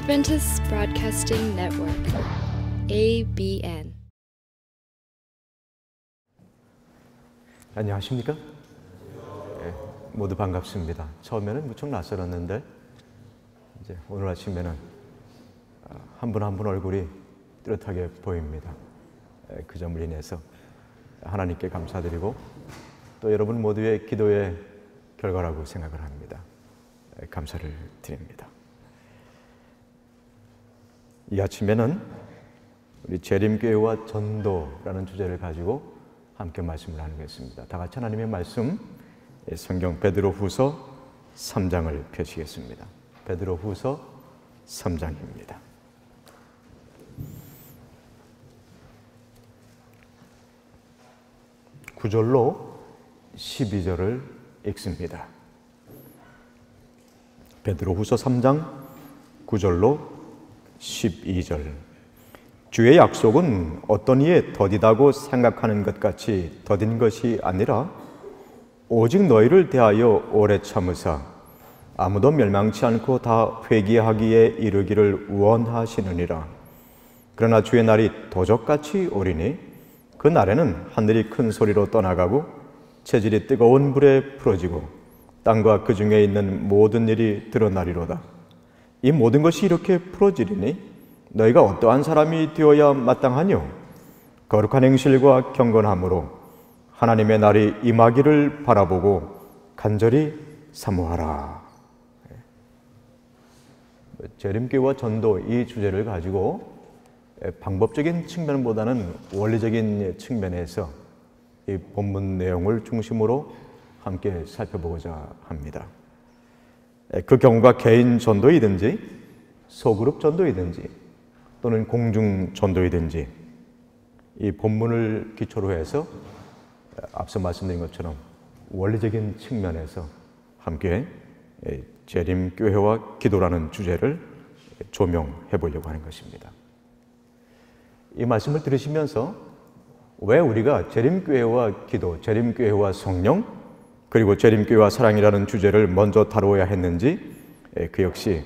Adventist Broadcasting Network, ABN. 안녕하십니까? 네, 모두 반갑습니다. 처음에는 무척 낯설었는데 이제 오늘 아침에는 한 분 한 분 얼굴이 뚜렷하게 보입니다. 그 점을 인해서 하나님께 감사드리고 또 여러분 모두의 기도의 결과라고 생각을 합니다. 감사를 드립니다. 이 아침에는 우리 재림교회와 전도라는 주제를 가지고 함께 말씀을 나누겠습니다. 다 같이 하나님의 말씀, 성경 베드로후서 3장을 펴시겠습니다. 베드로후서 3장입니다. 구절로 12절을 읽습니다. 베드로후서 3장 9절로 12절. 주의 약속은 어떤 이에 더디다고 생각하는 것 같이 더딘 것이 아니라 오직 너희를 대하여 오래 참으사 아무도 멸망치 않고 다 회개하기에 이르기를 원하시느니라. 그러나 주의 날이 도적같이 오리니 그 날에는 하늘이 큰 소리로 떠나가고 체질이 뜨거운 불에 풀어지고 땅과 그 중에 있는 모든 일이 드러나리로다. 이 모든 것이 이렇게 풀어지리니 너희가 어떠한 사람이 되어야 마땅하뇨? 거룩한 행실과 경건함으로 하나님의 날이 임하기를 바라보고 간절히 사모하라. 재림교회와 전도 이 주제를 가지고 방법적인 측면보다는 원리적인 측면에서 이 본문 내용을 중심으로 함께 살펴보고자 합니다. 그 경우가 개인 전도이든지 소그룹 전도이든지 또는 공중 전도이든지 이 본문을 기초로 해서 앞서 말씀드린 것처럼 원리적인 측면에서 함께 재림교회와 기도라는 주제를 조명해 보려고 하는 것입니다. 이 말씀을 들으시면서 왜 우리가 재림교회와 기도, 재림교회와 성령, 그리고 재림교회와 사랑이라는 주제를 먼저 다루어야 했는지 그 역시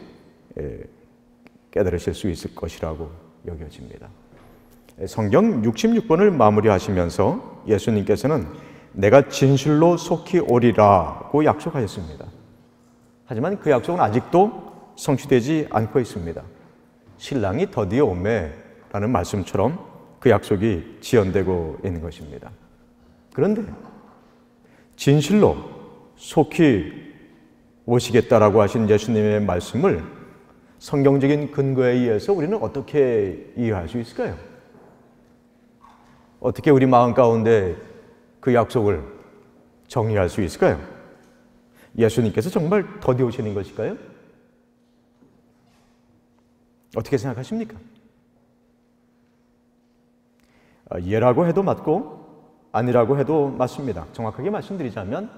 깨달으실 수 있을 것이라고 여겨집니다. 성경 66번을 마무리하시면서 예수님께서는 내가 진실로 속히 오리라고 약속하셨습니다. 하지만 그 약속은 아직도 성취되지 않고 있습니다. 신랑이 더디어 오매라는 말씀처럼 그 약속이 지연되고 있는 것입니다. 그런데 진실로 속히 오시겠다라고 하신 예수님의 말씀을 성경적인 근거에 의해서 우리는 어떻게 이해할 수 있을까요? 어떻게 우리 마음 가운데 그 약속을 정리할 수 있을까요? 예수님께서 정말 더디 오시는 것일까요? 어떻게 생각하십니까? 예라고 해도 맞고 아니라고 해도 맞습니다. 정확하게 말씀드리자면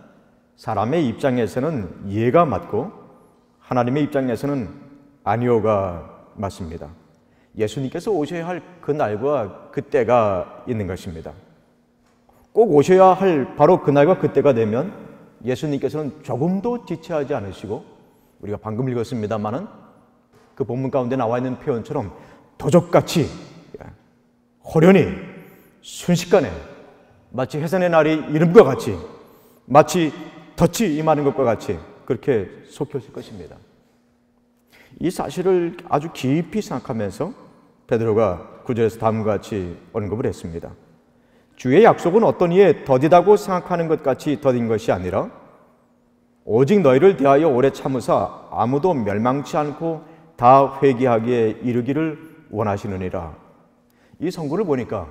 사람의 입장에서는 예가 맞고 하나님의 입장에서는 아니오가 맞습니다. 예수님께서 오셔야 할 그 날과 그 때가 있는 것입니다. 꼭 오셔야 할 바로 그 날과 그 때가 되면 예수님께서는 조금도 지체하지 않으시고 우리가 방금 읽었습니다마는 그 본문 가운데 나와 있는 표현처럼 도적같이 호련히 순식간에 마치 해산의 날이 이름과 같이 마치 덫이 임하는 것과 같이 그렇게 속히 오실 것입니다. 이 사실을 아주 깊이 생각하면서 베드로가 9절에서 다음과 같이 언급을 했습니다. 주의 약속은 어떤 이에 더디다고 생각하는 것 같이 더딘 것이 아니라 오직 너희를 대하여 오래 참으사 아무도 멸망치 않고 다 회개하기에 이르기를 원하시느니라. 이 성구를 보니까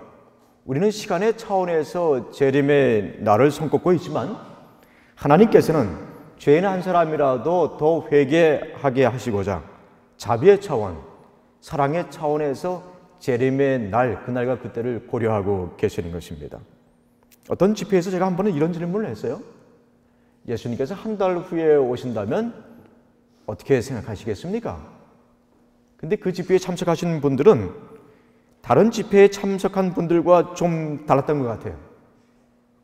우리는 시간의 차원에서 재림의 날을 손꼽고 있지만 하나님께서는 죄인 한 사람이라도 더 회개하게 하시고자 자비의 차원, 사랑의 차원에서 재림의 날, 그날과 그때를 고려하고 계시는 것입니다. 어떤 집회에서 제가 한 번은 이런 질문을 했어요. 예수님께서 한 달 후에 오신다면 어떻게 생각하시겠습니까? 근데 그 집회에 참석하신 분들은 다른 집회에 참석한 분들과 좀 달랐던 것 같아요.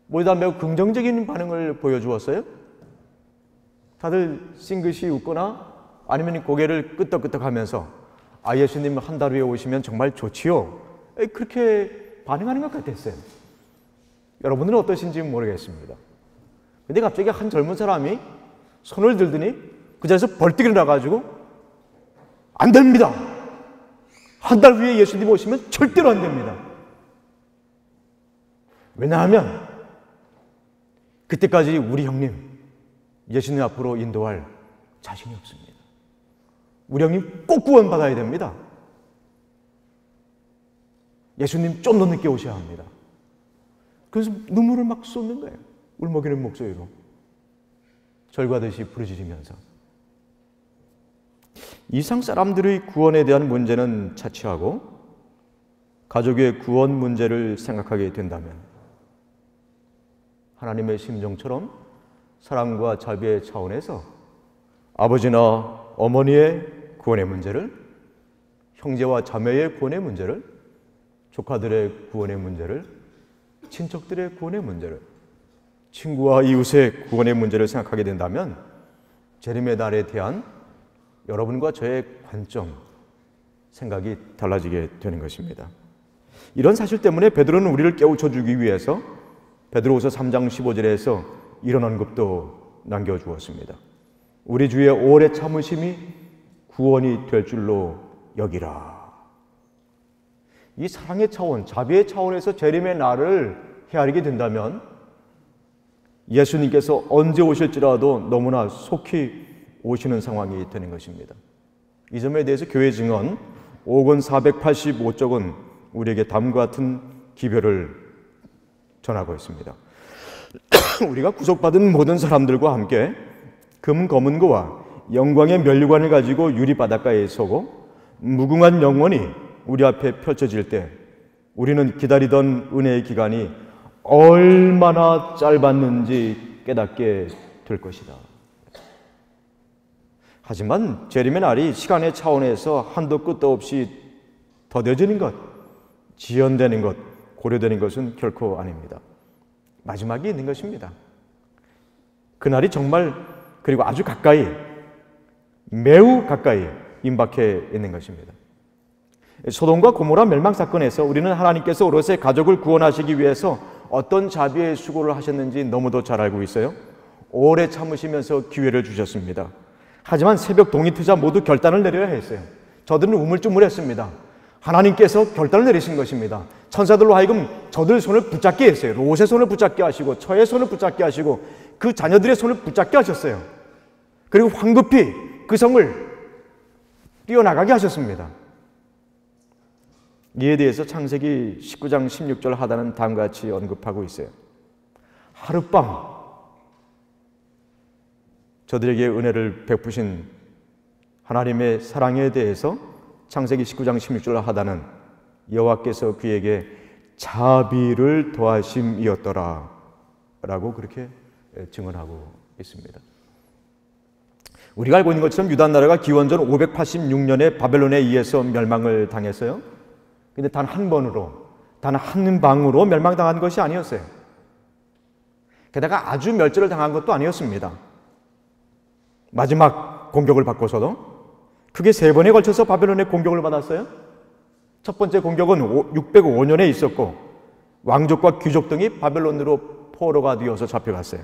모두 다 매우 긍정적인 반응을 보여주었어요. 다들 싱긋이 웃거나 아니면 고개를 끄덕끄덕하면서 예수님 한 달 후에 오시면 정말 좋지요. 그렇게 반응하는 것 같았어요. 여러분들은 어떠신지 모르겠습니다. 근데 갑자기 한 젊은 사람이 손을 들더니 그 자리에서 벌떡 일어나가지고 안 됩니다. 한 달 후에 예수님 오시면 절대로 안 됩니다. 왜냐하면 그때까지 우리 형님 예수님 앞으로 인도할 자신이 없습니다. 우리 형님 꼭 구원받아야 됩니다. 예수님 좀 더 늦게 오셔야 합니다. 그래서 눈물을 막 쏟는 거예요. 울먹이는 목소리로 절과듯이 부르짖으면서. 이상 사람들의 구원에 대한 문제는 차치하고 가족의 구원 문제를 생각하게 된다면 하나님의 심정처럼 사랑과 자비의 차원에서 아버지나 어머니의 구원의 문제를, 형제와 자매의 구원의 문제를, 조카들의 구원의 문제를, 친척들의 구원의 문제를, 친구와 이웃의 구원의 문제를 생각하게 된다면 재림의 날에 대한 여러분과 저의 관점, 생각이 달라지게 되는 것입니다. 이런 사실 때문에 베드로는 우리를 깨우쳐주기 위해서 베드로후서 3장 15절에서 이런 언급도 남겨주었습니다. 우리 주의 오래 참으심이 구원이 될 줄로 여기라. 이 사랑의 차원, 자비의 차원에서 재림의 날을 헤아리게 된다면 예수님께서 언제 오실지라도 너무나 속히 오시는 상황이 되는 것입니다. 이 점에 대해서 교회 증언 5권 485쪽은 우리에게 다음과 같은 기별을 전하고 있습니다. 우리가 구속받은 모든 사람들과 함께 금 검은고와 영광의 면류관을 가지고 유리 바닷가에 서고 무궁한 영원이 우리 앞에 펼쳐질 때 우리는 기다리던 은혜의 기간이 얼마나 짧았는지 깨닫게 될 것이다. 하지만 재림의 날이 시간의 차원에서 한도 끝도 없이 더뎌지는 것, 지연되는 것, 고려되는 것은 결코 아닙니다. 마지막이 있는 것입니다. 그날이 정말 그리고 아주 가까이, 매우 가까이 임박해 있는 것입니다. 소돔과 고모라 멸망 사건에서 우리는 하나님께서 오롯의 가족을 구원하시기 위해서 어떤 자비의 수고를 하셨는지 너무도 잘 알고 있어요. 오래 참으시면서 기회를 주셨습니다. 하지만 새벽 동의투자 모두 결단을 내려야 했어요. 저들은 우물쭈물했습니다. 하나님께서 결단을 내리신 것입니다. 천사들로 하여금 저들 손을 붙잡게 했어요. 롯의 손을 붙잡게 하시고 처의 손을 붙잡게 하시고 그 자녀들의 손을 붙잡게 하셨어요. 그리고 황급히 그 성을 뛰어나가게 하셨습니다. 이에 대해서 창세기 19장 16절 하단은 다음과 같이 언급하고 있어요. 하룻밤 저들에게 은혜를 베푸신 하나님의 사랑에 대해서 창세기 19장 16절 하단은 여호와께서 그에게 자비를 더하심이었더라 라고 그렇게 증언하고 있습니다. 우리가 알고 있는 것처럼 유다 나라가 기원전 586년에 바벨론에 의해서 멸망을 당했어요. 근데 단 한 번으로, 단 한 방으로 멸망당한 것이 아니었어요. 게다가 아주 멸절을 당한 것도 아니었습니다. 마지막 공격을 받고서도 크게 3번에 걸쳐서 바벨론의 공격을 받았어요. 첫 번째 공격은 605년에 있었고 왕족과 귀족 등이 바벨론으로 포로가 되어서 잡혀갔어요.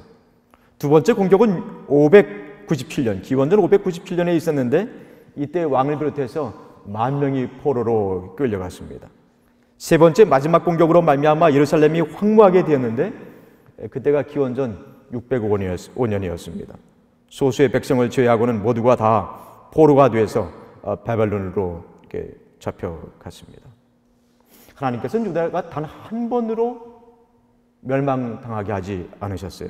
두 번째 공격은 597년, 기원전 597년에 있었는데 이때 왕을 비롯해서 10,000명이 포로로 끌려갔습니다. 세 번째 마지막 공격으로 말미암아 예루살렘이 황무하게 되었는데 그때가 기원전 605년이었습니다. 소수의 백성을 제외하고는 모두가 다 포로가 돼서 바벨론으로 이렇게 잡혀갔습니다. 하나님께서는 유다가 단 한 번으로 멸망당하게 하지 않으셨어요.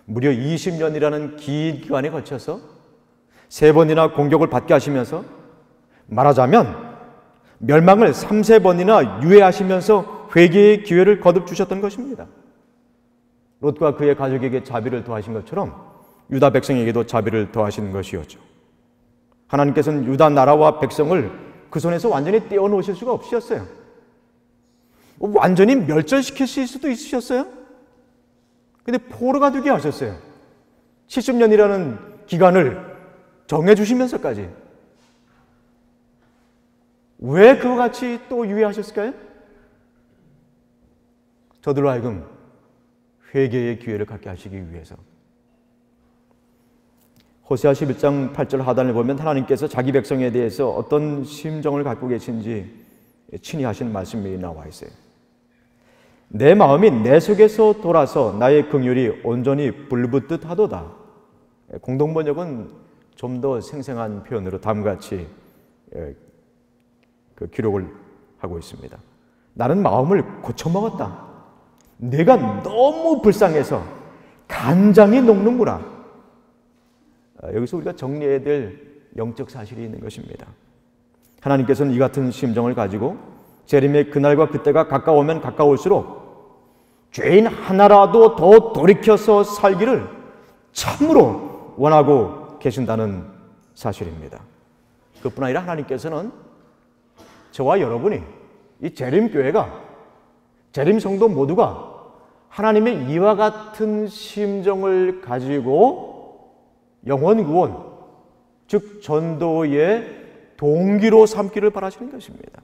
무려 20년이라는 긴 기간에 거쳐서 3번이나 공격을 받게 하시면서 말하자면 멸망을 3-4번이나 유예하시면서 회개의 기회를 거듭 주셨던 것입니다. 롯과 그의 가족에게 자비를 더하신 것처럼 유다 백성에게도 자비를 더하시는 것이었죠. 하나님께서는 유다 나라와 백성을 그 손에서 완전히 떼어놓으실 수가 없으셨어요. 완전히 멸절시키실 수도 있으셨어요. 근데 포로가 되게 하셨어요. 70년이라는 기간을 정해주시면서까지. 왜 그와 같이 또 유예하셨을까요? 저들로 하여금 회개의 기회를 갖게 하시기 위해서. 호세아 11장 8절 하단을 보면 하나님께서 자기 백성에 대해서 어떤 심정을 갖고 계신지 친히 하신 말씀이 나와 있어요. 내 마음이 내 속에서 돌아서 나의 긍휼이 온전히 불붙듯 하도다. 공동번역은 좀 더 생생한 표현으로 다음과 같이 그 기록을 하고 있습니다. 나는 마음을 고쳐먹었다. 내가 너무 불쌍해서 간장이 녹는구나. 여기서 우리가 정리해야 될 영적 사실이 있는 것입니다. 하나님께서는 이 같은 심정을 가지고 재림의 그날과 그때가 가까우면 가까울수록 죄인 하나라도 더 돌이켜서 살기를 참으로 원하고 계신다는 사실입니다. 그뿐 아니라 하나님께서는 저와 여러분이 이 재림교회가, 재림성도 모두가 하나님의 이와 같은 심정을 가지고 영혼구원, 즉 전도의 동기로 삼기를 바라시는 것입니다.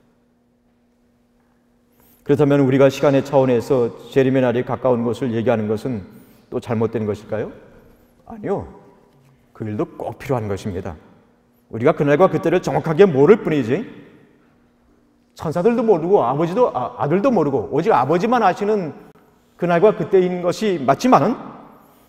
그렇다면 우리가 시간의 차원에서 재림의 날이 가까운 것을 얘기하는 것은 또 잘못된 것일까요? 아니요. 그 일도 꼭 필요한 것입니다. 우리가 그날과 그때를 정확하게 모를 뿐이지 천사들도 모르고 아들도 모르고 오직 아버지만 아시는 그날과 그때인 것이 맞지만은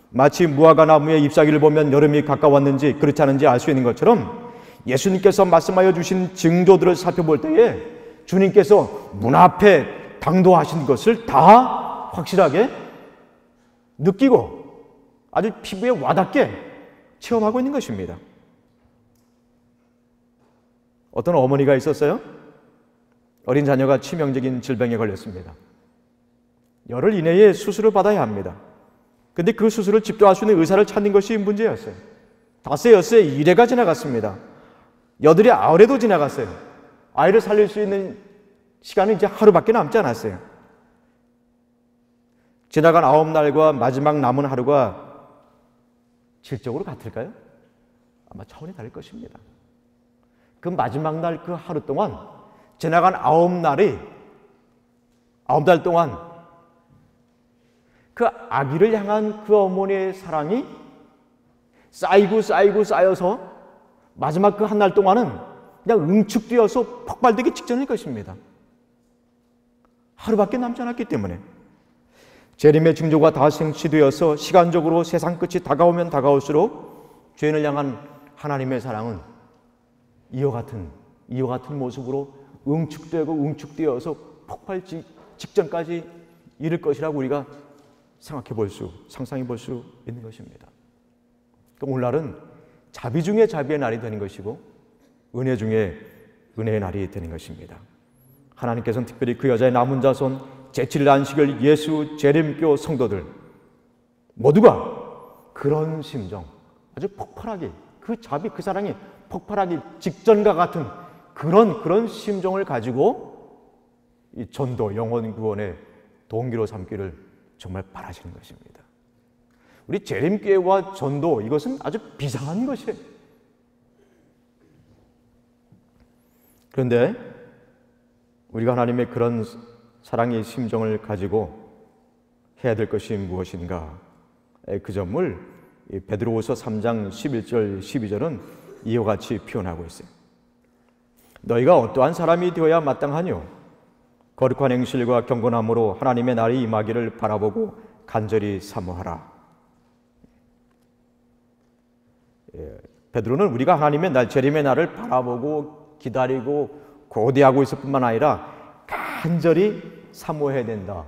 마치 무화과 나무의 잎사귀를 보면 여름이 가까웠는지 그렇지 않은지 알 수 있는 것처럼 예수님께서 말씀하여 주신 징조들을 살펴볼 때에 주님께서 문 앞에 당도하신 것을 다 확실하게 느끼고 아주 피부에 와닿게 체험하고 있는 것입니다. 어떤 어머니가 있었어요. 어린 자녀가 치명적인 질병에 걸렸습니다. 열흘 이내에 수술을 받아야 합니다. 근데 그 수술을 집도할 수 있는 의사를 찾는 것이 문제였어요. 닷새 엿새 1회가 지나갔습니다. 여덟이 아우레도 지나갔어요. 아이를 살릴 수 있는 시간은 이제 하루밖에 남지 않았어요. 지나간 9날과 마지막 남은 하루가 질적으로 같을까요? 아마 차원이 다를 것입니다. 그 마지막 날 그 하루 동안 지나간 9날 동안 그 아기를 향한 그 어머니의 사랑이 쌓여서 마지막 그 한 날 동안은 그냥 응축되어서 폭발되기 직전일 것입니다. 하루밖에 남지 않았기 때문에 재림의 징조가 다 생취되어서 시간적으로 세상 끝이 다가오면 다가올수록 죄인을 향한 하나님의 사랑은 이와 같은 모습으로 응축되어서 폭발 직전까지 이를 것이라고 우리가 상상해 볼 수 있는 것입니다. 오늘날은 자비 중에 자비의 날이 되는 것이고 은혜 중에 은혜의 날이 되는 것입니다. 하나님께서는 특별히 그 여자의 남은 자손 제7일 안식일 예수 재림교 성도들 모두가 그런 심정, 아주 폭발하기, 그 자비, 그 사랑이 폭발하기 직전과 같은 그런 심정을 가지고 이 전도, 영혼 구원의 동기로 삼기를 정말 바라시는 것입니다. 우리 재림교회와 전도, 이것은 아주 비상한 것이에요. 그런데 우리가 하나님의 그런 사랑의 심정을 가지고 해야 될 것이 무엇인가? 그 점을 베드로후서 3장 11절 12절은 이와 같이 표현하고 있어요. 너희가 어떠한 사람이 되어야 마땅하뇨? 거룩한 행실과 경건함으로 하나님의 날이 임하기를 바라보고 간절히 사모하라. 베드로는 우리가 하나님의 날, 재림의 날을 바라보고 기다리고 고대하고 있을 뿐만 아니라 간절히 사모해야 된다.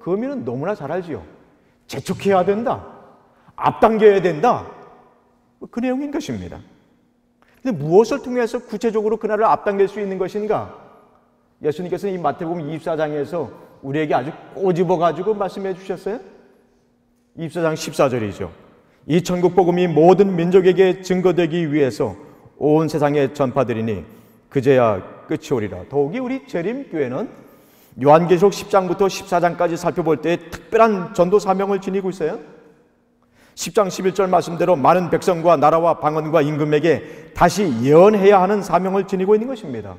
그 의미는 너무나 잘 알지요. 재촉해야 된다. 앞당겨야 된다. 그 내용인 것입니다. 근데 무엇을 통해서 구체적으로 그날을 앞당길 수 있는 것인가? 예수님께서는 이 마태복음 24장에서 우리에게 아주 꼬집어가지고 말씀해 주셨어요. 24장 14절이죠. 이 천국 복음이 모든 민족에게 증거되기 위해서 온 세상에 전파되리니 그제야 끝이 오리라. 더욱이 우리 재림교회는 요한계시록 10장부터 14장까지 살펴볼 때 특별한 전도 사명을 지니고 있어요. 10장 11절 말씀대로 많은 백성과 나라와 방언과 임금에게 다시 예언해야 하는 사명을 지니고 있는 것입니다.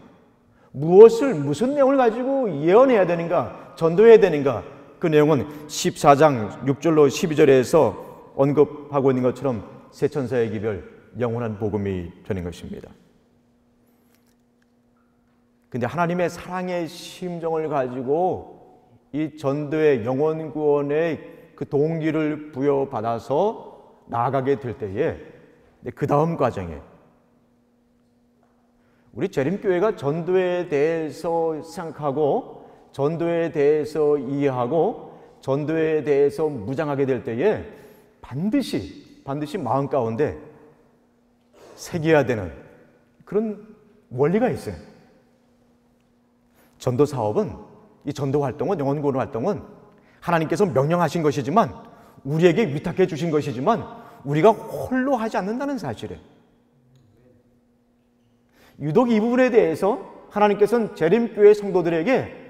무슨 내용을 가지고 예언해야 되는가, 전도해야 되는가, 그 내용은 14장 6절로 12절에서 언급하고 있는 것처럼 세 천사의 기별, 영원한 복음이 되는 것입니다. 근데 하나님의 사랑의 심정을 가지고 이 전도의 영원 구원의 그 동기를 부여받아서 나아가게 될 때에 그 다음 과정에 우리 재림교회가 전도에 대해서 생각하고 전도에 대해서 이해하고 전도에 대해서 무장하게 될 때에 반드시 마음 가운데 새겨야 되는 그런 원리가 있어요. 전도 사업은, 이 전도 활동은, 영혼 구원 활동은 하나님께서 명령하신 것이지만, 우리에게 위탁해 주신 것이지만 우리가 홀로 하지 않는다는 사실이에요. 유독 이 부분에 대해서 하나님께서는 재림교회 성도들에게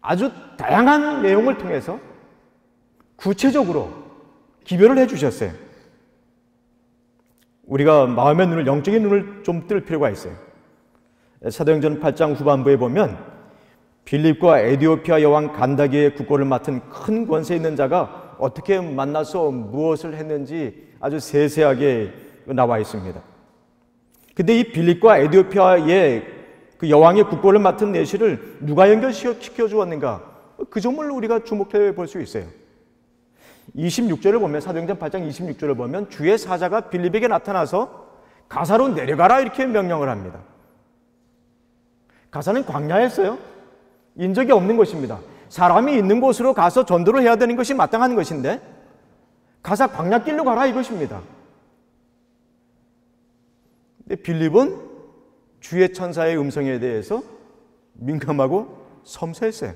아주 다양한 내용을 통해서 구체적으로 기별을 해 주셨어요. 우리가 마음의 눈을, 영적인 눈을 좀 뜰 필요가 있어요. 사도행전 8장 후반부에 보면 빌립과 에디오피아 여왕 간다기의 국고를 맡은 큰 권세 있는 자가 어떻게 만나서 무엇을 했는지 아주 세세하게 나와 있습니다. 근데 이 빌립과 에디오피아의 그 여왕의 국고를 맡은 내시를 누가 연결시켜 주었는가? 그 점을 우리가 주목해 볼 수 있어요. 26절을 보면, 사도행전 8장 26절을 보면 주의 사자가 빌립에게 나타나서 가사로 내려가라 이렇게 명령을 합니다. 가사는 광야였어요. 인적이 없는 것입니다. 사람이 있는 곳으로 가서 전도를 해야 되는 것이 마땅한 것인데 가사 광야길로 가라 이것입니다. 근데 빌립은 주의 천사의 음성에 대해서 민감하고 섬세했어요.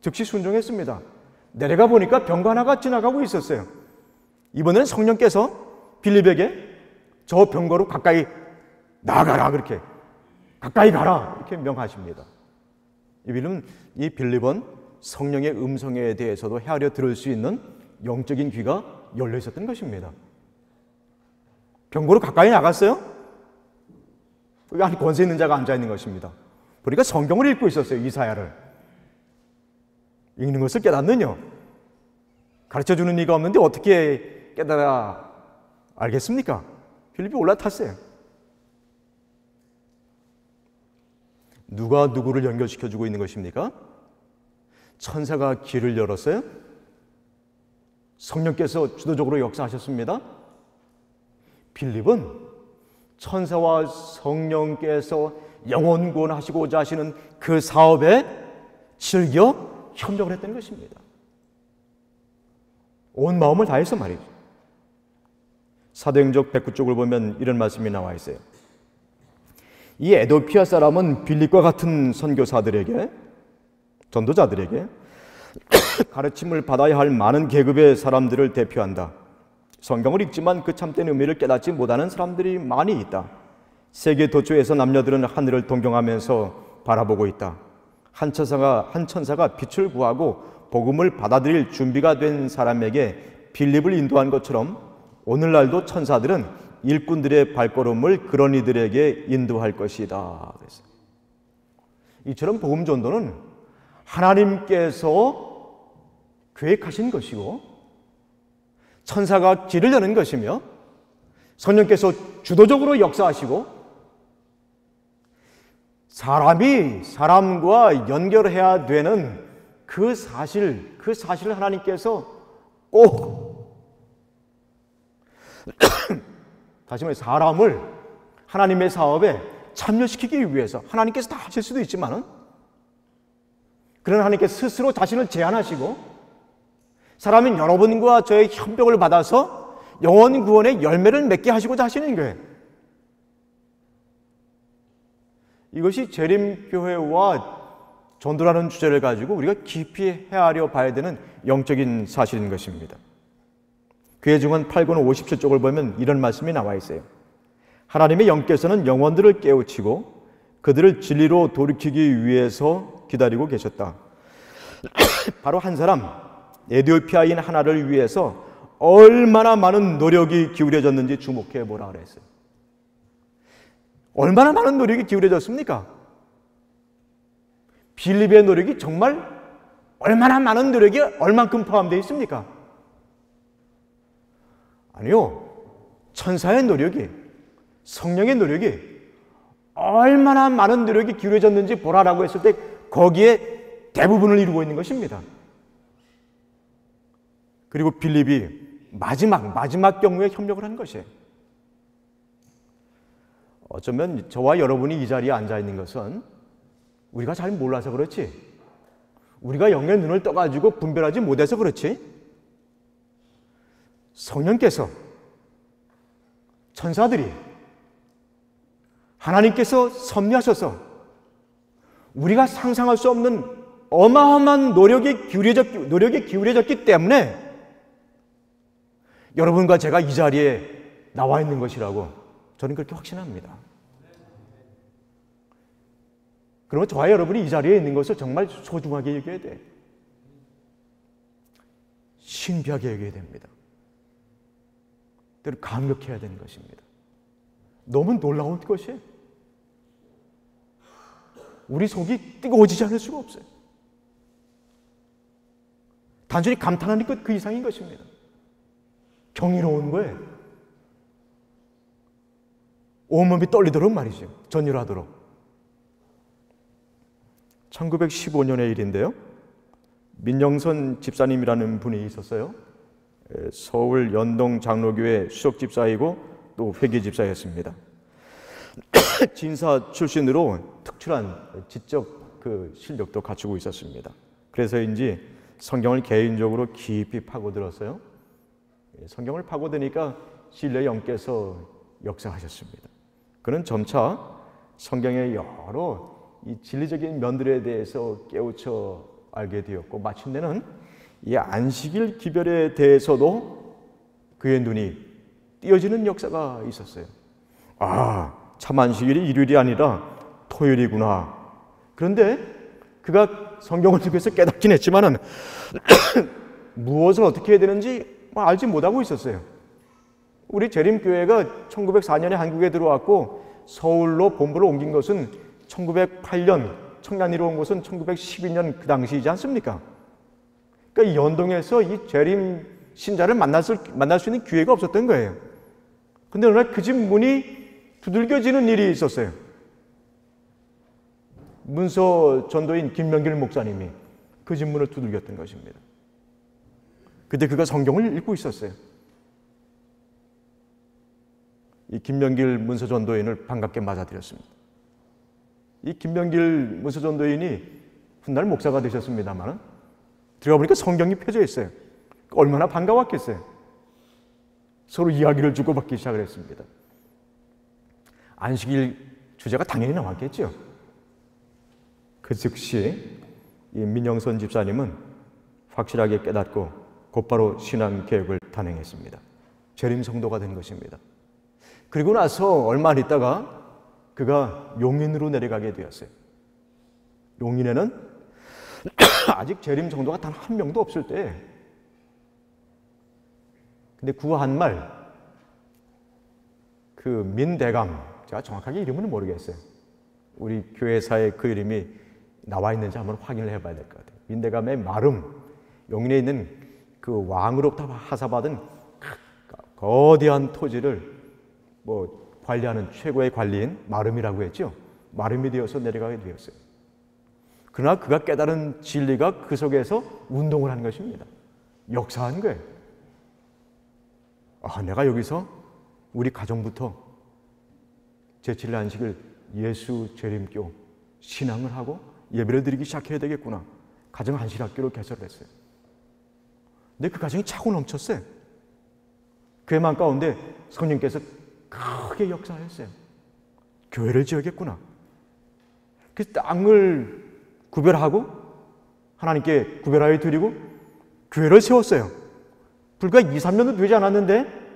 즉시 순종했습니다. 내려가 보니까 병거 하나가 지나가고 있었어요. 이번에는 성령께서 빌립에게 저 병거로 가까이 나가라, 그렇게 가까이 가라 이렇게 명하십니다. 이 빌립은 성령의 음성에 대해서도 헤아려 들을 수 있는 영적인 귀가 열려 있었던 것입니다. 병거로 가까이 나갔어요. 거기 한 권세 있는 자가 앉아 있는 것입니다. 보니까 성경을 읽고 있었어요. 이사야를 읽는 것을 깨닫느냐? 가르쳐주는 이가 없는데 어떻게 깨달아 알겠습니까? 빌립이 올라탔어요. 누가 누구를 연결시켜주고 있는 것입니까? 천사가 길을 열었어요. 성령께서 주도적으로 역사하셨습니다. 빌립은 천사와 성령께서 영혼 구원하시고자 하시는 그 사업에 즐겨 협력을 했던 것입니다. 온 마음을 다해서 말이죠. 사도행전 109쪽을 보면 이런 말씀이 나와 있어요. 이 에도피아 사람은 빌립과 같은 선교사들에게, 전도자들에게 가르침을 받아야 할 많은 계급의 사람들을 대표한다. 성경을 읽지만 그 참된 의미를 깨닫지 못하는 사람들이 많이 있다. 세계 도처에서 남녀들은 하늘을 동경하면서 바라보고 있다. 한 천사가 빛을 구하고 복음을 받아들일 준비가 된 사람에게 빌립을 인도한 것처럼 오늘날도 천사들은 일꾼들의 발걸음을 그런 이들에게 인도할 것이다. 그랬어요. 이처럼 복음 전도는 하나님께서 계획하신 것이고 천사가 길을 여는 것이며 성령께서 주도적으로 역사하시고 사람이 사람과 연결해야 되는 그 사실을 하나님께서 꼭 다시 말해 사람을 하나님의 사업에 참여시키기 위해서 하나님께서 다 하실 수도 있지만은 그런 하나님께서 스스로 자신을 제한하시고 사람인 여러분과 저의 협력을 받아서 영원 구원의 열매를 맺게 하시고자 하시는 거예요. 이것이 재림교회와 전도라는 주제를 가지고 우리가 깊이 헤아려 봐야 되는 영적인 사실인 것입니다. 교회증언 8권 57쪽을 보면 이런 말씀이 나와 있어요. 하나님의 영께서는 영혼들을 깨우치고 그들을 진리로 돌이키기 위해서 기다리고 계셨다. 바로 한 사람, 에디오피아인 하나를 위해서 얼마나 많은 노력이 기울여졌는지 주목해 보라 그랬어요. 얼마나 많은 노력이 기울여졌습니까? 빌립의 노력이 정말 얼마나 많은 노력이 얼만큼 포함되어 있습니까? 아니요. 천사의 노력이, 성령의 노력이 얼마나 많은 노력이 기울여졌는지 보라라고 했을 때 거기에 대부분을 이루고 있는 것입니다. 그리고 빌립이 마지막 경우에 협력을 한 것이에요. 어쩌면 저와 여러분이 이 자리에 앉아 있는 것은 우리가 잘 몰라서 그렇지, 우리가 영의 눈을 떠가지고 분별하지 못해서 그렇지, 성령께서, 천사들이, 하나님께서 섭리하셔서 우리가 상상할 수 없는 어마어마한 노력이 기울여졌기 때문에 여러분과 제가 이 자리에 나와 있는 것이라고 저는 그렇게 확신합니다. 그러면 저와 여러분이 이 자리에 있는 것을 정말 소중하게 여겨야 돼. 신비하게 여겨야 됩니다. 때로 감격해야 되는 것입니다. 너무 놀라운 것이에요. 우리 속이 뜨거워지지 않을 수가 없어요. 단순히 감탄하는 것 그 이상인 것입니다. 경이로운 거예요. 온몸이 떨리도록 말이죠. 전율하도록. 1915년의 일인데요. 민영선 집사님이라는 분이 있었어요. 서울 연동 장로교회 수석 집사이고 또 회계 집사였습니다. 진사 출신으로 특출한 지적 실력도 갖추고 있었습니다. 그래서인지 성경을 개인적으로 깊이 파고들었어요. 성경을 파고드니까 신뢰 영께서 역사하셨습니다. 그는 점차 성경의 여러 이 진리적인 면들에 대해서 깨우쳐 알게 되었고, 마침내는 이 안식일 기별에 대해서도 그의 눈이 띄어지는 역사가 있었어요. 아, 참 안식일이 일요일이 아니라 토요일이구나. 그런데 그가 성경을 통해서 깨닫긴 했지만은 무엇을 어떻게 해야 되는지 알지 못하고 있었어요. 우리 재림교회가 1904년에 한국에 들어왔고 서울로 본부를 옮긴 것은 1908년, 청량리로 온 것은 1912년 그 당시이지 않습니까? 그러니까 이 연동에서 이 재림 신자를 만날 수 있는 기회가 없었던 거예요. 근데 어느 날 그 집 문이 두들겨지는 일이 있었어요. 문서 전도인 김명길 목사님이 그 집 문을 두들겼던 것입니다. 그때 그가 성경을 읽고 있었어요. 이 김명길 문서 전도인을 반갑게 맞아들였습니다. 이 김명길 문서 전도인이 훗날 목사가 되셨습니다만 들어가 보니까 성경이 펴져 있어요. 얼마나 반가웠겠어요. 서로 이야기를 주고받기 시작을 했습니다. 안식일 주제가 당연히 나왔겠죠. 그 즉시 이 민영선 집사님은 확실하게 깨닫고 곧바로 신앙 계획을 단행했습니다. 재림 성도가 된 것입니다. 그리고 나서 얼마 안 있다가 그가 용인으로 내려가게 되었어요. 용인에는 아직 재림 성도가 단 한 명도 없을 때, 근데 그 한말 그 민대감, 제가 정확하게 이름은 모르겠어요. 우리 교회사에 그 이름이 나와 있는지 한번 확인을 해봐야 될 것 같아요. 민대감의 마름, 용인에 있는 그 왕으로부터 하사받은 거대한 토지를 관리하는 최고의 관리인 마름이라고 했죠. 마름이 되어서 내려가게 되었어요. 그러나 그가 깨달은 진리가 그 속에서 운동을 한 것입니다. 역사한 거예요. 아, 내가 여기서 우리 가정부터 제7일 안식을 예수 재림교 신앙을 하고 예배를 드리기 시작해야 되겠구나. 가정 안식학교로 개설을 했어요. 근데 그 가정이 차고 넘쳤어요. 그의 마음 가운데 성령께서 크게 역사하셨어요. 교회를 지어야겠구나. 그래서 땅을 구별하고 하나님께 구별하여 드리고 교회를 세웠어요. 불과 2, 3년도 되지 않았는데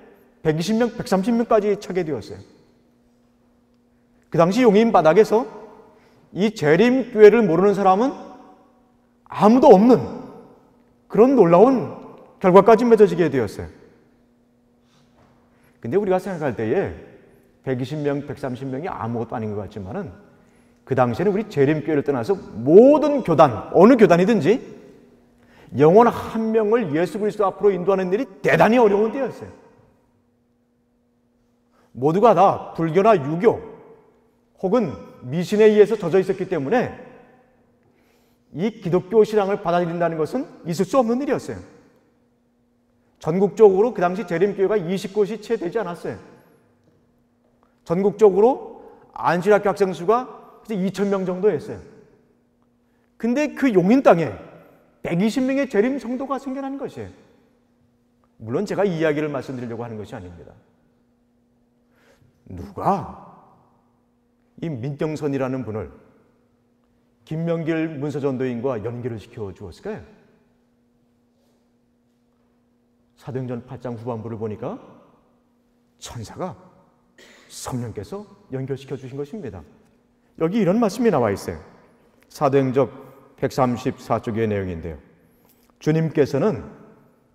120명, 130명까지 차게 되었어요. 그 당시 용인 바닥에서 이 재림교회를 모르는 사람은 아무도 없는 그런 놀라운 결과까지 맺어지게 되었어요. 근데 우리가 생각할 때에 120명, 130명이 아무것도 아닌 것 같지만은 그 그 당시에는 우리 재림교회를 떠나서 모든 교단, 어느 교단이든지 영혼 한 명을 예수 그리스도 앞으로 인도하는 일이 대단히 어려운 때였어요. 모두가 다 불교나 유교 혹은 미신에 의해서 젖어 있었기 때문에 이 기독교 신앙을 받아들인다는 것은 있을 수 없는 일이었어요. 전국적으로 그 당시 재림교회가 20곳이 채 되지 않았어요. 전국적으로 안식학교 학생 수가 2,000명 정도였어요. 근데 그 용인 땅에 120명의 재림 성도가 생겨난 것이에요. 물론 제가 이 이야기를 말씀드리려고 하는 것이 아닙니다. 누가 이 민경선이라는 분을 김명길 문서전도인과 연결을 시켜 주었을까요? 사도행전 8장 후반부를 보니까 천사가 성령께서 연결시켜 주신 것입니다. 여기 이런 말씀이 나와 있어요. 사도행전 134쪽의 내용인데요. 주님께서는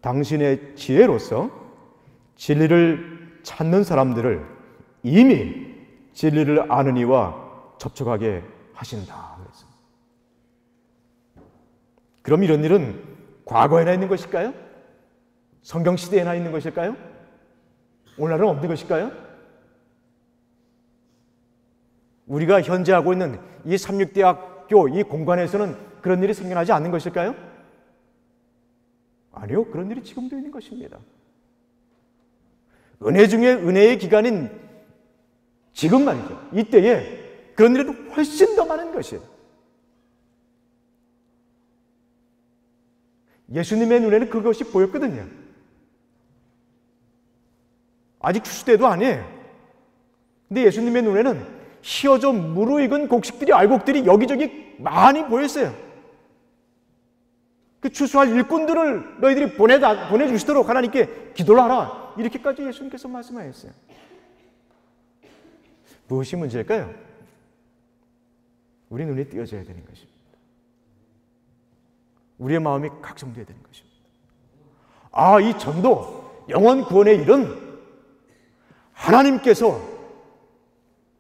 당신의 지혜로서 진리를 찾는 사람들을 이미 진리를 아는 이와 접촉하게 하신다. 그럼 이런 일은 과거에나 있는 것일까요? 성경시대에나 있는 것일까요? 오늘날은 없는 것일까요? 우리가 현재 하고 있는 이 삼육대학교 이 공간에서는 그런 일이 생겨나지 않는 것일까요? 아니요, 그런 일이 지금도 있는 것입니다. 은혜 중에 은혜의 기간인 지금 말이죠. 이때에 그런 일은 훨씬 더 많은 것이에요. 예수님의 눈에는 그것이 보였거든요. 아직 추수때도 아니에요. 근데 예수님의 눈에는 휘어져 무르익은 곡식들이, 알곡들이 여기저기 많이 보였어요. 그 추수할 일꾼들을 너희들이 보내주시도록 하나님께 기도를 하라. 이렇게까지 예수님께서 말씀하셨어요. 무엇이 문제일까요? 우리 눈이 띄어져야 되는 것입니다. 우리의 마음이 각성되어야 되는 것입니다. 아, 이 전도, 영혼 구원의 일은 하나님께서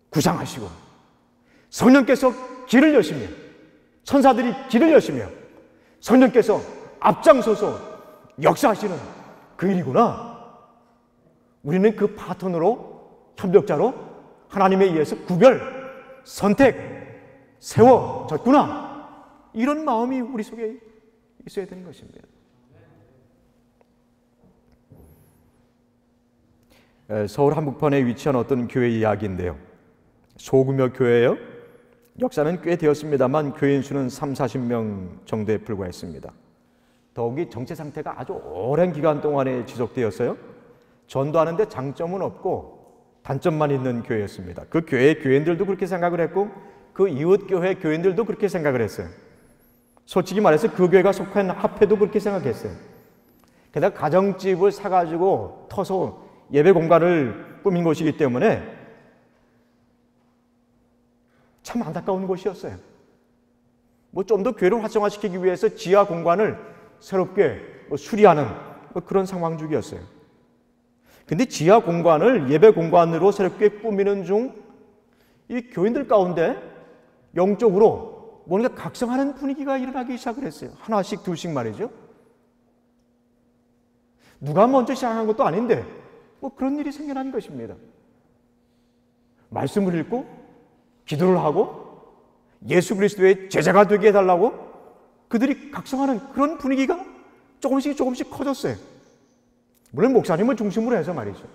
구상하시고 성령께서 길을 여시며 천사들이 길을 여시며 성령께서 앞장서서 역사하시는 그 일이구나. 우리는 그 파트너로, 협력자로 하나님에 의해서 구별, 선택, 세워졌구나. 이런 마음이 우리 속에 있어야 되는 것입니다. 서울 한복판에 위치한 어떤 교회 이야기인데요. 소규모 교회예요. 역사는 꽤 되었습니다만 교인 수는 30-40명 정도에 불과했습니다. 더욱이 정체 상태가 아주 오랜 기간 동안에 지속되었어요. 전도하는데 장점은 없고 단점만 있는 교회였습니다. 그 교회의 교인들도 그렇게 생각을 했고 그 이웃 교회 교인들도 그렇게 생각을 했어요. 솔직히 말해서 그 교회가 속한 합회도 그렇게 생각했어요. 게다가 가정집을 사가지고 터서 예배 공간을 꾸민 곳이기 때문에 참 안타까운 곳이었어요. 뭐 좀 더 교회를 활성화시키기 위해서 지하 공간을 새롭게 수리하는 그런 상황중이었어요. 근데 지하 공간을 예배 공간으로 새롭게 꾸미는 중 이 교인들 가운데 영적으로 뭔가 각성하는 분위기가 일어나기 시작을 했어요. 하나씩 둘씩 말이죠. 누가 먼저 시작한 것도 아닌데 뭐 그런 일이 생겨난 것입니다. 말씀을 읽고 기도를 하고 예수 그리스도의 제자가 되게 해달라고 그들이 각성하는 그런 분위기가 조금씩 커졌어요. 물론 목사님을 중심으로 해서 말이죠.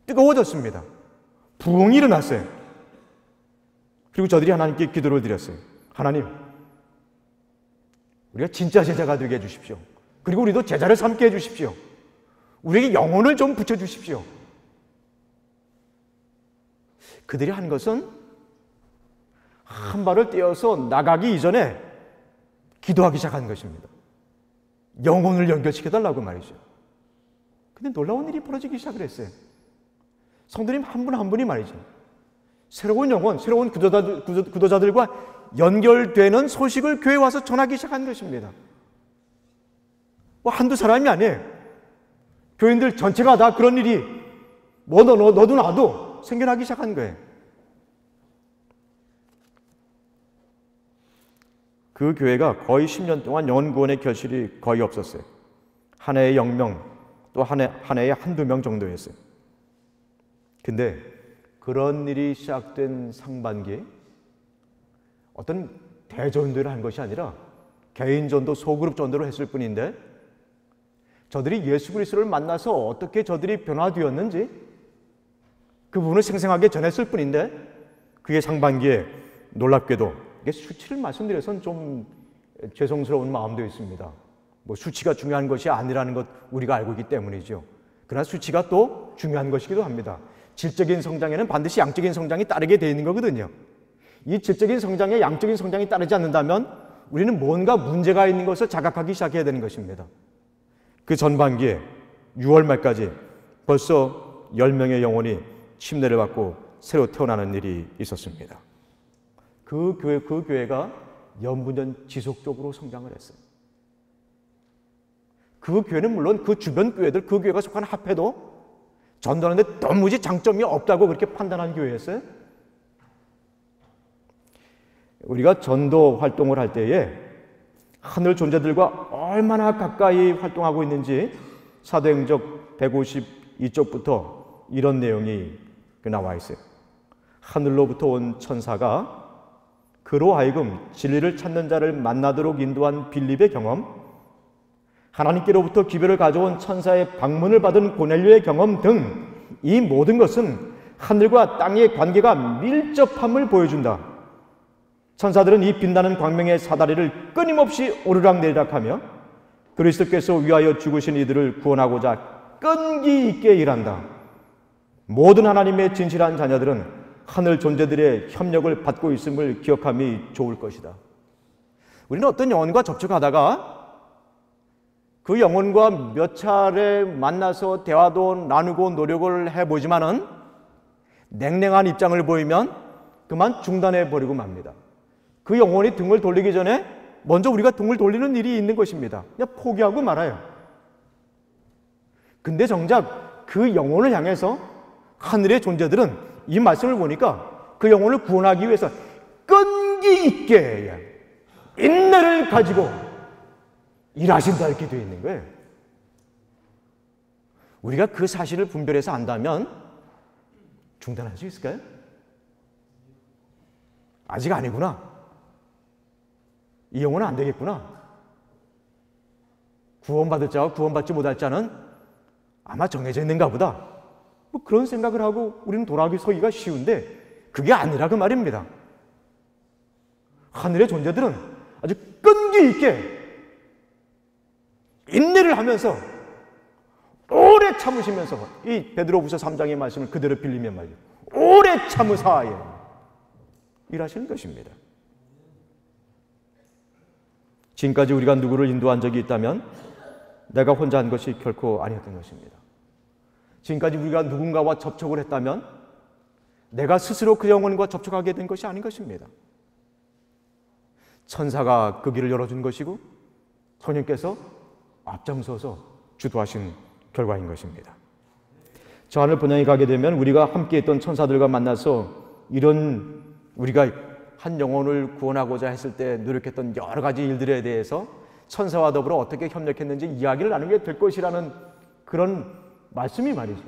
뜨거워졌습니다. 부흥이 일어났어요. 그리고 저들이 하나님께 기도를 드렸어요. 하나님, 우리가 진짜 제자가 되게 해주십시오. 그리고 우리도 제자를 삼게 해주십시오. 우리에게 영혼을 좀 붙여주십시오. 그들이 한 것은 한 발을 떼어서 나가기 이전에 기도하기 시작한 것입니다. 영혼을 연결시켜달라고 말이죠. 근데 놀라운 일이 벌어지기 시작을 했어요. 성도님 한 분 한 분이 말이죠. 새로운 영혼, 새로운 구도자들과 연결되는 소식을 교회에 와서 전하기 시작한 것입니다. 뭐 한두 사람이 아니에요. 교인들 전체가 다 그런 일이 너도 나도 생겨나기 시작한 거예요. 그 교회가 거의 10년 동안 영혼 구원의 결실이 거의 없었어요. 한 해에 0명, 또 한 해에 한두 명 정도였어요. 근데 그런 일이 시작된 상반기에 어떤 대전도를 한 것이 아니라 개인 전도, 소그룹 전도를 했을 뿐인데, 저들이 예수 그리스도를 만나서 어떻게 저들이 변화되었는지 그 부분을 생생하게 전했을 뿐인데, 그게 상반기에 놀랍게도, 이게 수치를 말씀드려서는 좀 죄송스러운 마음도 있습니다. 뭐 수치가 중요한 것이 아니라는 것 우리가 알고 있기 때문이죠. 그러나 수치가 또 중요한 것이기도 합니다. 질적인 성장에는 반드시 양적인 성장이 따르게 되어 있는 거거든요. 이 질적인 성장에 양적인 성장이 따르지 않는다면 우리는 뭔가 문제가 있는 것을 자각하기 시작해야 되는 것입니다. 그 전반기에 6월 말까지 벌써 10명의 영혼이 침례를 받고 새로 태어나는 일이 있었습니다. 그 교회가 연분전 지속적으로 성장을 했어요. 그 교회는 물론 그 주변 교회들, 그 교회가 속한 합회도 전도하는데 도무지 장점이 없다고 그렇게 판단한 교회였어요. 우리가 전도 활동을 할 때에 하늘 존재들과 얼마나 가까이 활동하고 있는지 사도행적 152쪽부터 이런 내용이 나와 있어요. 하늘로부터 온 천사가 그로 하여금 진리를 찾는 자를 만나도록 인도한 빌립의 경험, 하나님께로부터 기별을 가져온 천사의 방문을 받은 고넬료의 경험 등 이 모든 것은 하늘과 땅의 관계가 밀접함을 보여준다. 천사들은 이 빛나는 광명의 사다리를 끊임없이 오르락내리락하며 그리스도께서 위하여 죽으신 이들을 구원하고자 끈기 있게 일한다. 모든 하나님의 진실한 자녀들은 하늘 존재들의 협력을 받고 있음을 기억함이 좋을 것이다. 우리는 어떤 영혼과 접촉하다가 그 영혼과 몇 차례 만나서 대화도 나누고 노력을 해보지만은 냉랭한 입장을 보이면 그만 중단해버리고 맙니다. 그 영혼이 등을 돌리기 전에 먼저 우리가 등을 돌리는 일이 있는 것입니다. 그냥 포기하고 말아요. 근데 정작 그 영혼을 향해서 하늘의 존재들은 이 말씀을 보니까 그 영혼을 구원하기 위해서 끈기 있게 인내를 가지고 일하신다 이렇게 되어 있는 거예요. 우리가 그 사실을 분별해서 안다면 중단할 수 있을까요? 아직 아니구나. 이 영혼은 안 되겠구나. 구원받을 자와 구원받지 못할 자는 아마 정해져 있는가 보다. 뭐 그런 생각을 하고 우리는 돌아가기 서기가 쉬운데 그게 아니라 그 말입니다. 하늘의 존재들은 아주 끈기 있게 인내를 하면서 오래 참으시면서 이 베드로후서 3장의 말씀을 그대로 빌리면 말이죠. 오래 참으사에 일하시는 것입니다. 지금까지 우리가 누구를 인도한 적이 있다면 내가 혼자 한 것이 결코 아니었던 것입니다. 지금까지 우리가 누군가와 접촉을 했다면 내가 스스로 그 영혼과 접촉하게 된 것이 아닌 것입니다. 천사가 그 길을 열어준 것이고 성령께서 앞장서서 주도하신 결과인 것입니다. 저 하늘 본향에 가게 되면 우리가 함께 있던 천사들과 만나서 이런 우리가 한 영혼을 구원하고자 했을 때 노력했던 여러 가지 일들에 대해서 천사와 더불어 어떻게 협력했는지 이야기를 나누게 될 것이라는 그런 말씀이 말이죠.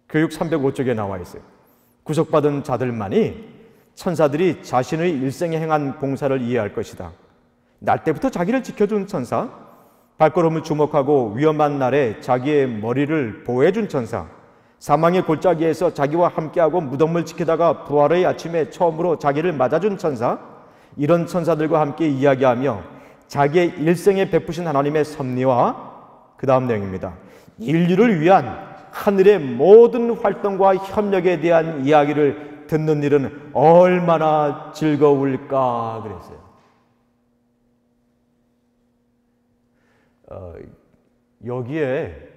교육 305쪽에 나와 있어요. 구속받은 자들만이 천사들이 자신의 일생에 행한 봉사를 이해할 것이다. 날 때부터 자기를 지켜준 천사, 발걸음을 주목하고 위험한 날에 자기의 머리를 보호해준 천사, 사망의 골짜기에서 자기와 함께하고 무덤을 지키다가 부활의 아침에 처음으로 자기를 맞아준 천사, 이런 천사들과 함께 이야기하며 자기의 일생에 베푸신 하나님의 섭리와 그 다음 내용입니다. 인류를 위한 하늘의 모든 활동과 협력에 대한 이야기를 듣는 일은 얼마나 즐거울까 그랬어요. 여기에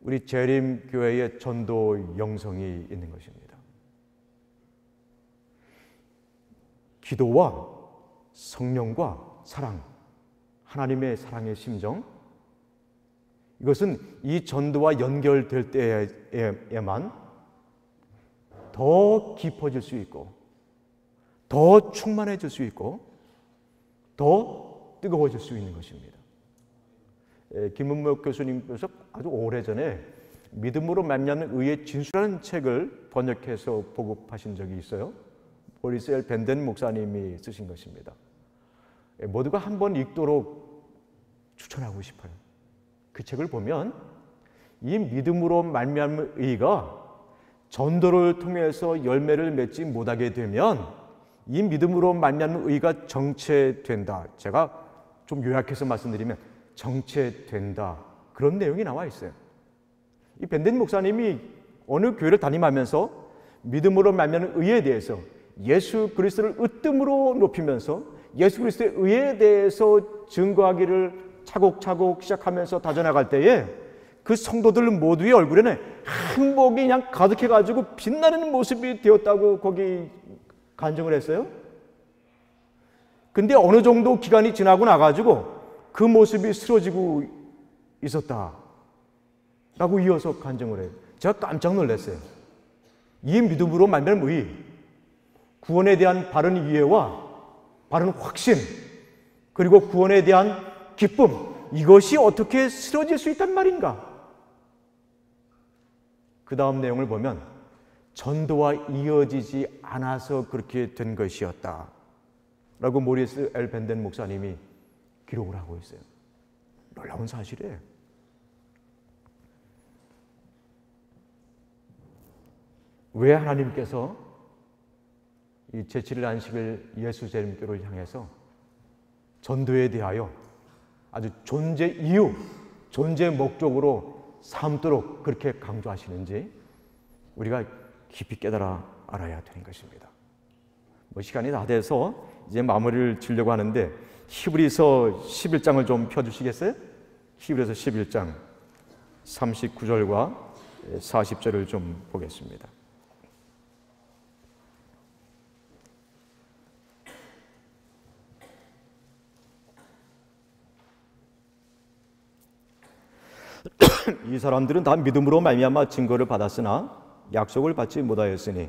우리 재림교회의 전도 영성이 있는 것입니다. 기도와 성령과 사랑, 하나님의 사랑의 심정, 이것은 이 전도와 연결될 때에만 더 깊어질 수 있고 더 충만해질 수 있고 더 뜨거워질 수 있는 것입니다. 김은목 교수님께서 아주 오래전에 믿음으로 말미암는 의의 진수라는 책을 번역해서 보급하신 적이 있어요. 보리스 엘 벤덴 목사님이 쓰신 것입니다. 모두가 한번 읽도록 추천하고 싶어요. 그 책을 보면 이 믿음으로 말미암는 의가 전도를 통해서 열매를 맺지 못하게 되면 이 믿음으로 말미암는 의가 정체된다. 제가 좀 요약해서 말씀드리면 정체된다. 그런 내용이 나와 있어요. 이 벤덴 목사님이 어느 교회를 다니면서 믿음으로 말미암는 의에 대해서 예수 그리스도를 으뜸으로 높이면서 예수 그리스도의 의에 대해서 증거하기를 차곡차곡 시작하면서 다져나갈 때에 그 성도들 모두의 얼굴에는 행복이 그냥 가득해가지고 빛나는 모습이 되었다고 거기 간증을 했어요. 근데 어느 정도 기간이 지나고 나가지고 그 모습이 쓰러지고 있었다 라고 이어서 간증을 해요. 제가 깜짝 놀랐어요. 이 믿음으로 말미암은 의, 구원에 대한 바른 이해와 바른 확신, 그리고 구원에 대한 기쁨, 이것이 어떻게 쓰러질 수 있단 말인가? 그 다음 내용을 보면 전도와 이어지지 않아서 그렇게 된 것이었다 라고 모리스 엘 벤덴 목사님이 기록을 하고 있어요. 놀라운 사실이에요. 왜 하나님께서 이 제7일 안식일 예수 재림교를 향해서 전도에 대하여 아주 존재 이유, 존재 목적으로 삼도록 그렇게 강조하시는지 우리가 깊이 깨달아 알아야 되는 것입니다. 시간이 다 돼서 이제 마무리를 지으려고 하는데 히브리서 11장을 좀 펴주시겠어요? 히브리서 11장 39절과 40절을 좀 보겠습니다. 이 사람들은 다 믿음으로 말미암아 증거를 받았으나 약속을 받지 못하였으니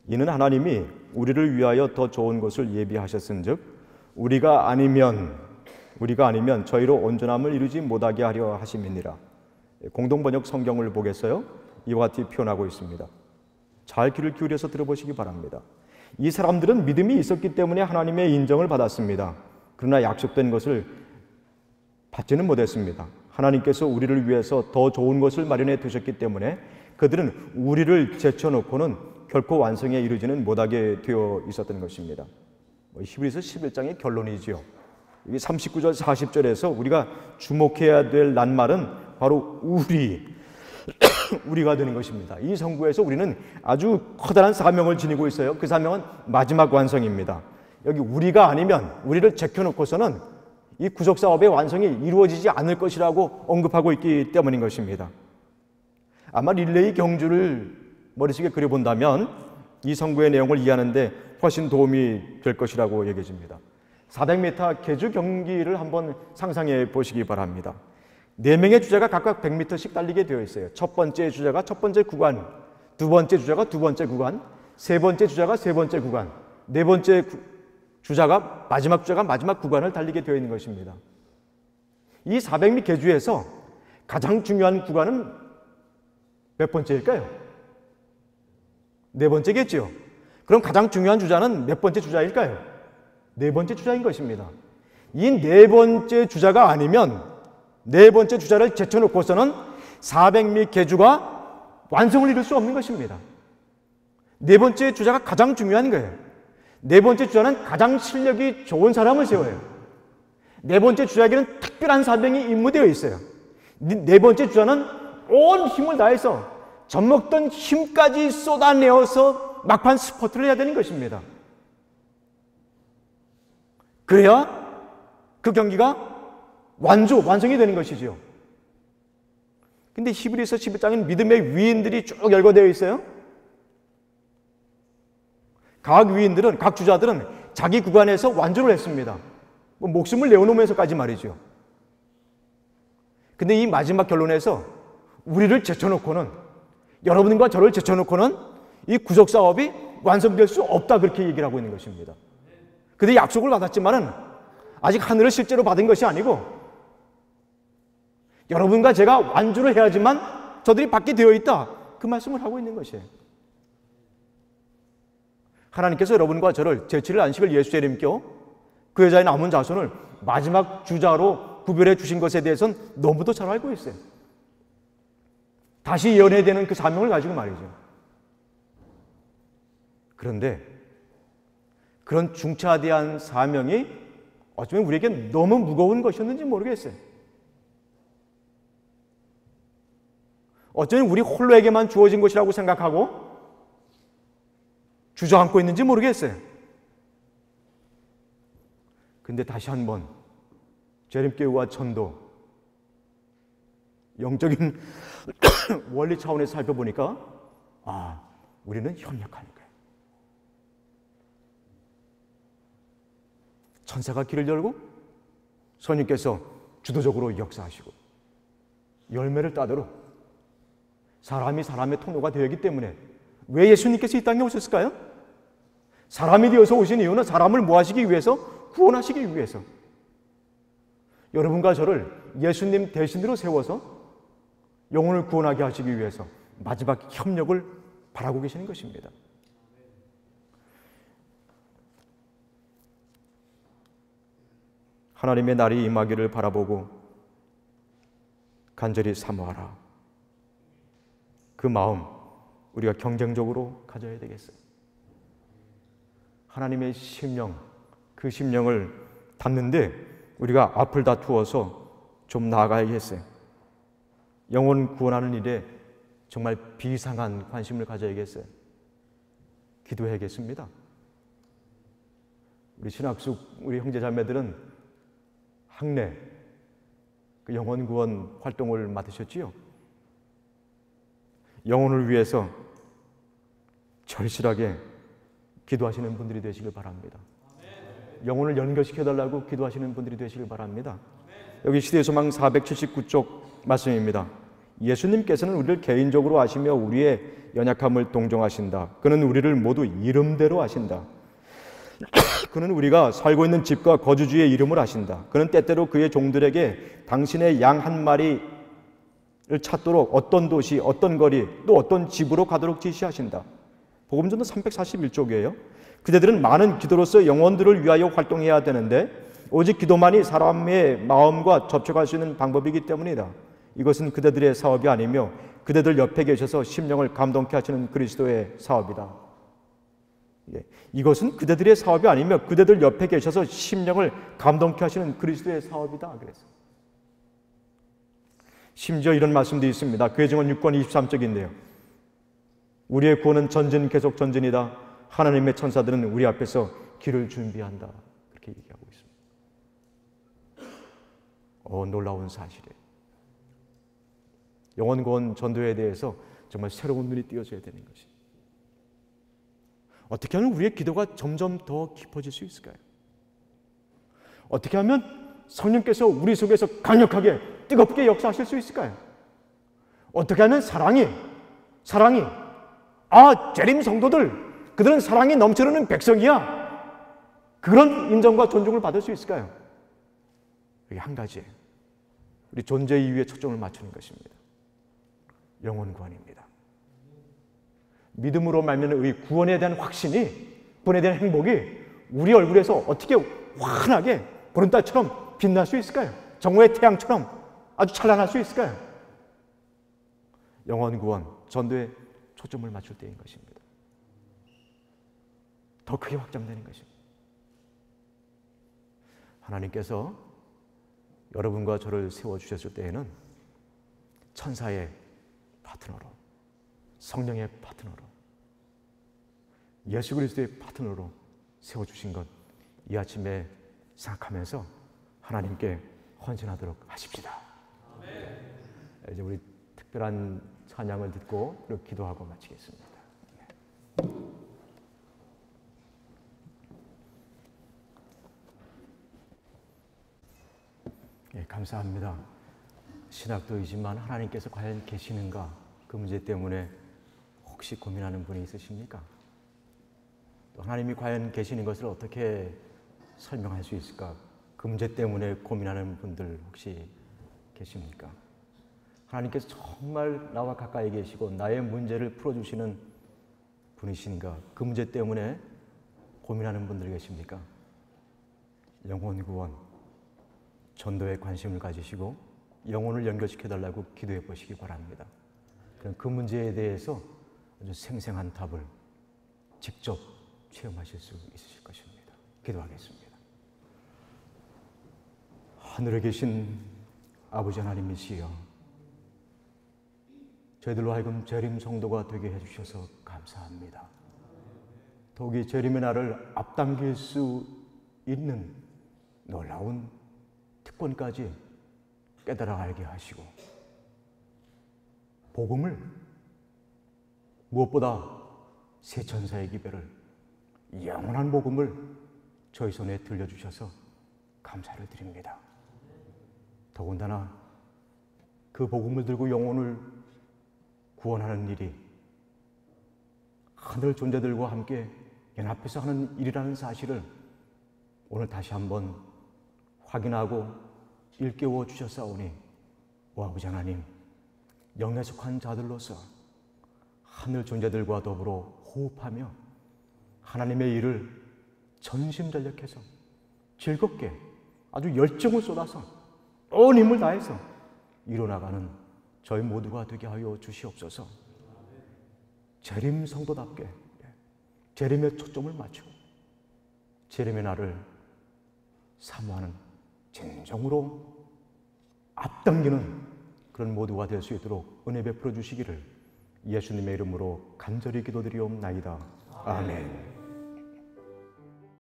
이는 하나님이 우리를 위하여 더 좋은 것을 예비하셨은즉 우리가 아니면 저희로 온전함을 이루지 못하게 하려 하심이니라. 공동번역 성경을 보겠어요? 이와 같이 표현하고 있습니다. 잘 귀를 기울여서 들어보시기 바랍니다. 이 사람들은 믿음이 있었기 때문에 하나님의 인정을 받았습니다. 그러나 약속된 것을 받지는 못했습니다. 하나님께서 우리를 위해서 더 좋은 것을 마련해 두셨기 때문에 그들은 우리를 제쳐놓고는 결코 완성에 이르지는 못하게 되어 있었던 것입니다. 히브리서 11장의 결론이지요. 여기 39절 40절에서 우리가 주목해야 될 낱말은 바로 우리가 되는 것입니다. 이 성구에서 우리는 아주 커다란 사명을 지니고 있어요. 그 사명은 마지막 완성입니다. 여기 우리가 아니면 우리를 제껴놓고서는 이 구속사업의 완성이 이루어지지 않을 것이라고 언급하고 있기 때문인 것입니다. 아마 릴레이 경주를 머릿속에 그려본다면 이 성구의 내용을 이해하는데 훨씬 도움이 될 것이라고 얘기해 줍니다. 400m 계주 경기를 한번 상상해 보시기 바랍니다. 4명의 주자가 각각 100m씩 달리게 되어 있어요. 첫 번째 주자가 첫 번째 구간, 두 번째 주자가 두 번째 구간, 세 번째 주자가 세 번째 구간, 네 번째 주자가 마지막 구간을 달리게 되어 있는 것입니다. 이 400m 계주에서 가장 중요한 구간은 몇 번째일까요? 네 번째겠죠. 그럼 가장 중요한 주자는 몇 번째 주자일까요? 네 번째 주자인 것입니다. 이 네 번째 주자가 아니면 네 번째 주자를 제쳐놓고서는 400m 계주가 완성을 이룰 수 없는 것입니다. 네 번째 주자가 가장 중요한 거예요. 네 번째 주자는 가장 실력이 좋은 사람을 세워요. 네 번째 주자에게는 특별한 사명이 임무되어 있어요. 네 번째 주자는 온 힘을 다해서 젖먹던 힘까지 쏟아내어서 막판 스포트를 해야 되는 것입니다. 그래야 그 경기가 완성이 되는 것이죠. 근데 히브리서 11장은 믿음의 위인들이 쭉 열거되어 있어요. 각 주자들은 자기 구간에서 완주를 했습니다. 목숨을 내어놓으면서까지 말이죠. 근데 이 마지막 결론에서 우리를 제쳐놓고는, 여러분과 저를 제쳐놓고는 이 구속 사업이 완성될 수 없다, 그렇게 얘기를 하고 있는 것입니다. 근데 약속을 받았지만은 아직 하늘을 실제로 받은 것이 아니고 여러분과 제가 완주를 해야지만 저들이 받게 되어 있다. 그 말씀을 하고 있는 것이에요. 하나님께서 여러분과 저를 제7일 안식을 예수 재림께 그 여자의 남은 자손을 마지막 주자로 구별해 주신 것에 대해서는 너무도 잘 알고 있어요. 다시 예언해야 되는 그 사명을 가지고 말이죠. 그런데 그런 중차대한 사명이 어쩌면 우리에게 너무 무거운 것이었는지 모르겠어요. 어쩌면 우리 홀로에게만 주어진 것이라고 생각하고 주저앉고 있는지 모르겠어요. 근데 다시 한번 재림교회와 전도 영적인 원리 차원에서 살펴보니까 우리는 협력하는 거예요. 천사가 길을 열고 성령께서 주도적으로 역사하시고 열매를 따도록 사람이 사람의 통로가 되었기 때문에 왜 예수님께서 이 땅에 오셨을까요? 사람이 되어서 오신 이유는 사람을 뭐 하시기 위해서? 구원하시기 위해서. 여러분과 저를 예수님 대신으로 세워서 영혼을 구원하게 하시기 위해서 마지막 협력을 바라고 계시는 것입니다. 하나님의 날이 임하기를 바라보고 간절히 사모하라. 그 마음 우리가 경쟁적으로 가져야 되겠어요. 하나님의 심령, 그 심령을 담는데 우리가 앞을 다투어서 좀 나아가야겠어요. 영혼 구원하는 일에 정말 비상한 관심을 가져야겠어요. 기도해야겠습니다. 우리 신학숙 우리 형제자매들은 학내 그 영혼 구원 활동을 맡으셨지요. 영혼을 위해서 절실하게 기도하시는 분들이 되시길 바랍니다. 영혼을 연결시켜달라고 기도하시는 분들이 되시길 바랍니다. 여기 시대의 소망 479쪽 말씀입니다. 예수님께서는 우리를 개인적으로 아시며 우리의 연약함을 동정하신다. 그는 우리를 모두 이름대로 아신다. 그는 우리가 살고 있는 집과 거주지의 이름을 아신다. 그는 때때로 그의 종들에게 당신의 양 한 마리를 찾도록 어떤 도시, 어떤 거리, 또 어떤 집으로 가도록 지시하신다. 복음전도 341쪽이에요. 그대들은 많은 기도로서 영혼들을 위하여 활동해야 되는데 오직 기도만이 사람의 마음과 접촉할 수 있는 방법이기 때문이다. 이것은 그대들의 사업이 아니며 그대들 옆에 계셔서 심령을 감동케 하시는 그리스도의 사업이다. 이것은 그대들의 사업이 아니며 그대들 옆에 계셔서 심령을 감동케 하시는 그리스도의 사업이다. 그래서 심지어 이런 말씀도 있습니다. 교회증언 6권 23쪽인데요. 우리의 구원은 전진 계속 전진이다. 하나님의 천사들은 우리 앞에서 길을 준비한다. 그렇게 얘기하고 있습니다. 놀라운 사실이에요. 영혼 구원 전도에 대해서 정말 새로운 눈이 띄어져야 되는 것이. 어떻게 하면 우리의 기도가 점점 더 깊어질 수 있을까요? 어떻게 하면 성령께서 우리 속에서 강력하게 뜨겁게 역사하실 수 있을까요? 어떻게 하면 사랑이 재림 성도들 그들은 사랑이 넘치는 백성이야. 그런 인정과 존중을 받을 수 있을까요? 여기 한 가지 우리 존재 이유에 초점을 맞추는 것입니다. 영혼 구원입니다. 믿음으로 말미암는 이 구원에 대한 확신이, 구원에 대한 행복이 우리 얼굴에서 어떻게 환하게 보름달처럼 빛날 수 있을까요? 정오의 태양처럼 아주 찬란할 수 있을까요? 영혼 구원, 전도에 초점을 맞출 때인 것입니다. 더 크게 확장되는 것입니다. 하나님께서 여러분과 저를 세워주셨을 때에는 천사의 파트너로, 성령의 파트너로, 예수 그리스도의 파트너로 세워주신 것 이 아침에 생각하면서 하나님께 헌신하도록 하십시다. 이제 우리 특별한 찬양을 듣고 그리고 기도하고 마치겠습니다. 감사합니다. 신학도이지만 하나님께서 과연 계시는가? 그 문제 때문에 혹시 고민하는 분이 있으십니까? 또 하나님이 과연 계시는 것을 어떻게 설명할 수 있을까? 그 그 문제 때문에 고민하는 분들 혹시 계십니까? 하나님께서 정말 나와 가까이 계시고 나의 문제를 풀어주시는 분이신가? 그 문제 때문에 고민하는 분들 계십니까? 영혼 구원, 전도에 관심을 가지시고 영혼을 연결시켜달라고 기도해 보시기 바랍니다. 그럼 그 문제에 대해서 아주 생생한 답을 직접 체험하실 수 있으실 것입니다. 기도하겠습니다. 하늘에 계신 아버지 하나님이시여, 저희들로 하여금 재림 성도가 되게 해주셔서 감사합니다. 더욱이 재림의 날을 앞당길 수 있는 놀라운 특권까지 깨달아 알게 하시고, 복음을 무엇보다 새 천사의 기별을, 영원한 복음을 저희 손에 들려주셔서 감사를 드립니다. 더군다나 그 복음을 들고 영혼을 구원하는 일이 하늘 존재들과 함께 연합해서 하는 일이라는 사실을 오늘 다시 한번 확인하고 일깨워 주셨사오니, 오 아버지 하나님, 영에 속한 자들로서 하늘 존재들과 더불어 호흡하며 하나님의 일을 전심전력해서 즐겁게 아주 열정을 쏟아서 온 힘을 다해서 이뤄나가는 저희 모두가 되게 하여 주시옵소서. 재림 성도답게 재림에 초점을 맞추고 재림의 날을 사모하는, 진정으로 앞당기는 그런 모두가 될 수 있도록 은혜 베풀어 주시기를 예수님의 이름으로 간절히 기도드리옵나이다. 아멘.